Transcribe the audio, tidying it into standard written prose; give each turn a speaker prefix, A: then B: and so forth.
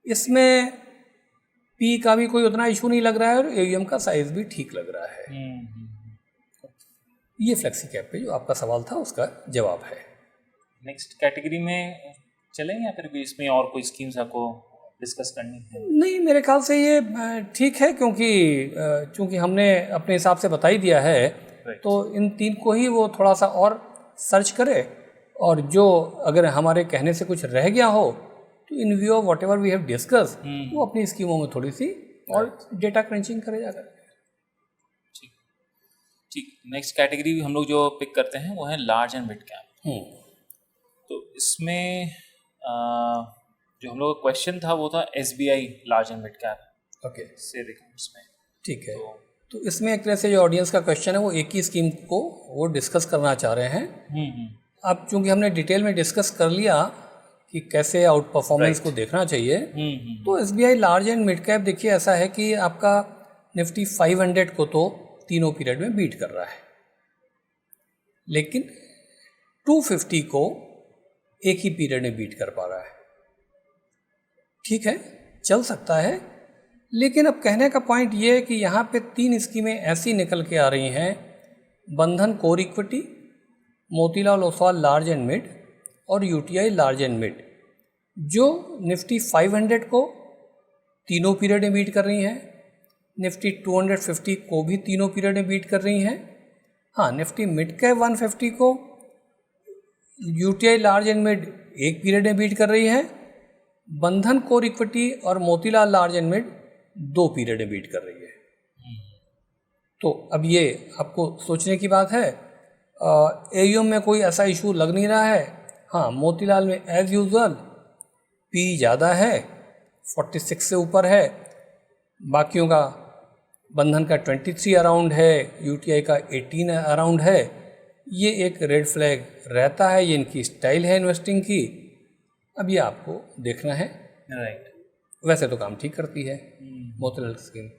A: इसमें पी का भी कोई उतना इशू नहीं लग रहा है और एयूएम का साइज भी ठीक लग रहा है। ये फ्लेक्सी कैप पे जो आपका सवाल था उसका जवाब है।
B: नेक्स्ट कैटेगरी में चलेंगे या फिर भी इसमें और कोई स्कीम्स आपको डिस्कस करनी है?
A: नहीं, मेरे ख्याल से ये ठीक है, क्योंकि चूंकि हमने अपने हिसाब से बता ही दिया है, तो इन 3 को ही वो थोड़ा सा और सर्च करे, और जो अगर हमारे कहने से कुछ रह गया हो तो in view of whatever we have discuss वो अपनी स्कीमों में थोड़ी सी और डेटा क्रंचिंग करे जाकर।
B: ठीक। नेक्स्ट कैटेगरी हम लोग जो पिक करते हैं वो है लार्ज एंड मिड कैप। तो इसमें जो हम लोग का क्वेश्चन था वो था SBI large and mid cap
A: okay
B: से रिकॉर्ड्स में।
A: ठीक है, तो इसमें एक तरह से जो ऑडियंस का क्वेश्चन है वो एक ही स्कीम को वो डिस्कस करना चाह रहे हैं। अब चूंकि हमने डिटेल में डिस्कस कर लिया कि कैसे आउट परफॉर्मेंस को देखना चाहिए, तो SBI large and mid cap देखिए ऐसा है कि आपका निफ्टी 500 को तो तीनों पीरियड में बीट कर रहा है, लेकिन 250 को एक ही पीरियड में बीट कर पा रहा है। ठीक है, चल सकता है, लेकिन अब कहने का पॉइंट ये है कि यहाँ पे 3 स्कीमें ऐसी निकल के आ रही हैं, बंधन core equity, Motilal Oswal large and mid और यूटीआई लार्ज एंड मिड, जो निफ्टी 500 को तीनों पीरियड में बीट कर रही हैं, निफ्टी 250 को भी तीनों पीरियड में बीट कर रही हैं। हाँ, निफ्टी मिड कैप 150 को यूटीआई लार्ज एंड मिड एक पीरियड में बीट कर रही है, बंधन कोर इक्विटी और Motilal large and mid 2 period में बीट कर रही है। तो अब ये आपको सोचने की बात है। एयूएम में कोई ऐसा इशू लग नहीं रहा है। हाँ, मोतीलाल में एज यूजुअल पी ज़्यादा है, 46 से ऊपर है, बाकियों का बंधन का 23 अराउंड है, यूटीआई का 18 अराउंड है। ये एक रेड फ्लैग रहता है, ये इनकी स्टाइल है इन्वेस्टिंग की। अब ये आपको देखना है।
B: राइट।
A: वैसे तो काम ठीक करती है मोतीलाल स्कीम।